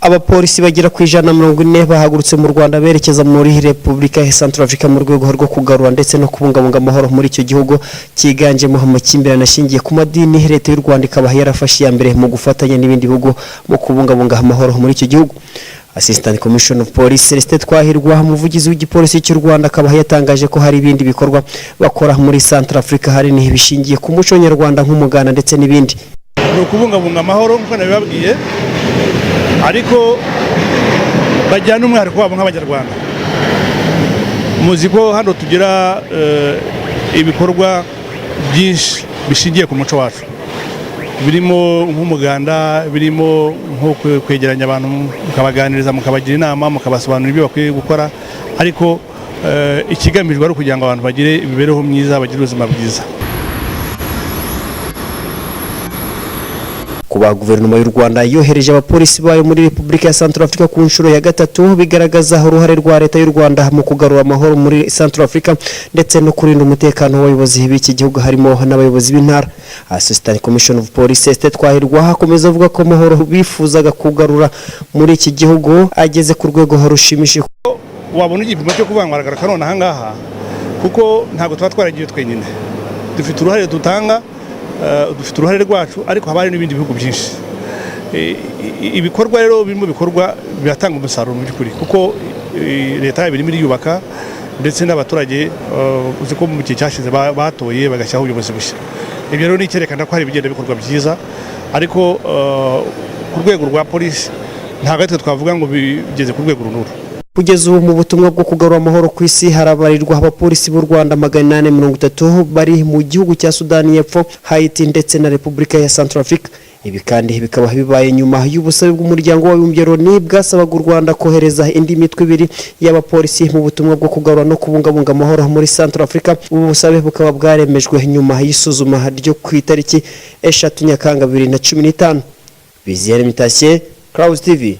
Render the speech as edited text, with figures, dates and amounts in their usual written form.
Abapolisi bagera ku 140 bahagurutse mu Rwanda berekeza muri Repubulika ya Centrafrica mu rwego rwo kugarura ndetse no kubungabunga amahoro muri icyo gihugu cyiganjemo amakimbirane ashingiye ku madini. Leta y'u Rwanda ikaba yarafashe ya mbere mu gufatanya n'ibindi bihugu mu kubungabunga amahoro muri icyo gihugu. Assistant Commissioner of Police Celestin Twahirwa, umuvugizi w'igipolisi cy'u Rwanda, akaba yatangaje ko hari ibindi bikorwa bakora muri Centrafrica hari n'ibishingiye ku muco nyarwanda nk'umuganda ndetse n'ibindi. No kubungabunga amahoro nk'uko nabibabwiye, ariko bajyana umwihariko wabo nk'abanyarwanda. Muzi ko hano tugira ibikorwa byinshi bishingiye ku muco wacu, birimo nk'umuganda, birimo nko kwegeranya abantu mukabaganiriza, mukabagira inama, mukabasobanurira ibyo bakwiye gukora, ariko ikigamijwe ari ukugira ngo abantu bagire imibereho myiza, bagire ubuzima bwiza. Kuba guverinoma y'u Rwanda yohereje abapolisi bayo muri Repubulika ya Centrafrica ku nshuro ya gatatu bigaragaza uruhare rwa leta y'u Rwanda mu kugarura amahoro muri Centrafrica ndetse no kurinda umutekano w'abayobozi b'iki gihugu harimo n'abayobozi b'intara. Assistant Commissioner of Police Celestin Twahirwa akomeza avuga ko amahoro bifuzaga kugarura muri iki gihugu ageze ku rwego rushimishije. Wabona igipimo cyo kubangaragara kanone aha ngaha, kuko ntabwo tuba twaragiye twenyine, dufite uruhare dutanga, dufite uruhare rwacu, ariko haba hari n'ibindi bihugu byinshi. Ibikorwa rero birimo bikorwa biratanga umusaruro mu by'ukuri, kuko leta birimo iriyubaka ndetse n'abaturage uzi ko mu gihe cyashize batoye bagashyiraho ubuyobozi bushya. Ibyo rero ni icyerekana ko hari ibigenda bikorwa byiza, ariko ku rwego rwa polisi ntabwo twe twavuga ngo bigeze ku rwego runuru. Kugeza ubu mu butumwa bwo kugarura amahoro ku isi harabarirwa abapolisi b'u Rwanda 830 bari mu gihugu cya Sudani y'Epfo, Haiti ndetse na Repubulika ya Centrafrica. Ibi kandi bikaba bibaye nyuma y'ubusabe bw'umuryango w'abibumbye Loni bwasabaga u Rwanda kohereza indi mitwe ibiri y'abapolisi mu butumwa bwo kugarura no kubungabunga amahoro muri Centrafrica. Ubu busabe bukaba bwaremejwe nyuma y'isuzuma ryo ku itariki 3 Nyakanga 2015. Biziyeri Mitashye, Clouds TV.